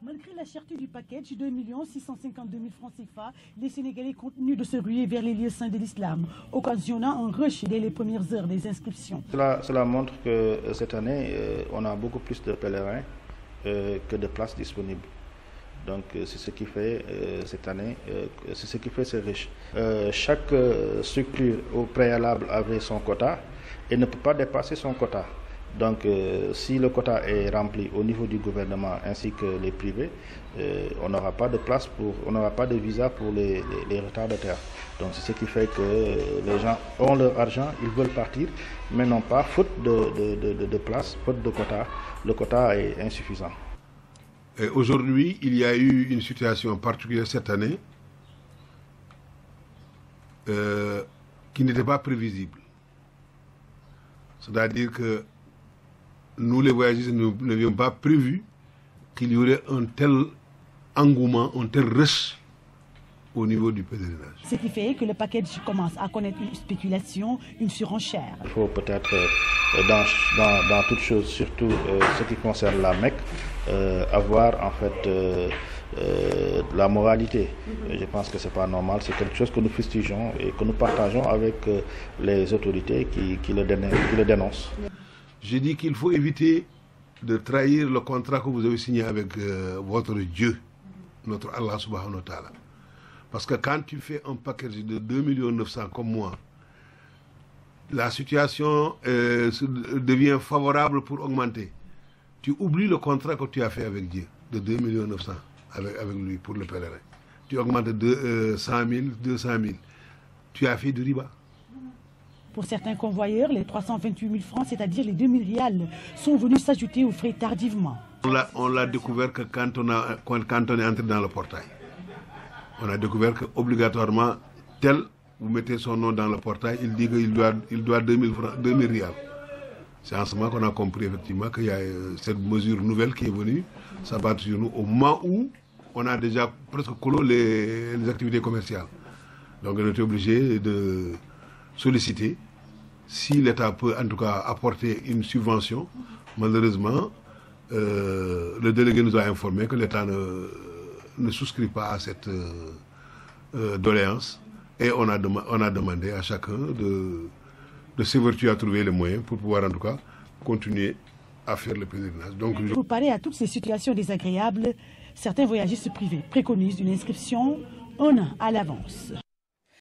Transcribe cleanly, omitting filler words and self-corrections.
Malgré la cherté du package, 2 652 000 francs CFA, les Sénégalais continuent de se ruer vers les lieux saints de l'islam, occasionnant un rush dès les premières heures des inscriptions. Cela montre que cette année, on a beaucoup plus de pèlerins que de places disponibles. Donc c'est ce qui fait cette année, c'est ce qui fait ce riche. Chaque structure au préalable avait son quota et ne peut pas dépasser son quota. Donc si le quota est rempli au niveau du gouvernement ainsi que les privés, on n'aura pas de place on n'aura pas de visa pour les retardataires. Donc c'est ce qui fait que les gens ont leur argent, ils veulent partir, mais non pas faute de place, faute de quota. Le quota est insuffisant. Aujourd'hui, il y a eu une situation particulière cette année qui n'était pas prévisible. C'est-à-dire que nous, les voyageurs, nous n'avions pas prévu qu'il y aurait un tel engouement, un tel rush au niveau du pèlerinage. Ce qui fait que le package commence à connaître une spéculation, une surenchère. Il faut peut-être, dans toute chose, surtout ce qui concerne la Mecque, avoir en fait la moralité. Je pense que ce n'est pas normal, c'est quelque chose que nous fustigeons et que nous partageons avec les autorités qui le dénoncent. J'ai dit qu'il faut éviter de trahir le contrat que vous avez signé avec votre Dieu, notre Allah subhanahu wa ta'ala. Parce que quand tu fais un package de 2 900 000 comme moi, la situation devient favorable pour augmenter. Tu oublies le contrat que tu as fait avec Dieu, de 2 900 000 avec lui pour le pèlerin. Tu augmentes de 100 000, 200 000. Tu as fait du riba. Pour certains convoyeurs, les 328 000 francs, c'est-à-dire les 2 000 rials, sont venus s'ajouter aux frais tardivement. On l'a découvert que quand on est entré dans le portail. On a découvert qu'obligatoirement, tel, vous mettez son nom dans le portail, il dit qu'il doit 2 000 rials. C'est en ce moment qu'on a compris effectivement qu'il y a cette mesure nouvelle qui est venue s'abattre sur nous au moment où on a déjà presque clos les activités commerciales. Donc on était obligé de solliciter si l'État peut en tout cas apporter une subvention. Malheureusement, le délégué nous a informé que l'État ne souscrit pas à cette doléance et on a demandé à chacun de s'évertuer à trouver les moyens pour pouvoir en tout cas continuer à faire le pèlerinage. Donc, pour parer à toutes ces situations désagréables, certains voyagistes privés préconisent une inscription 1 an à l'avance.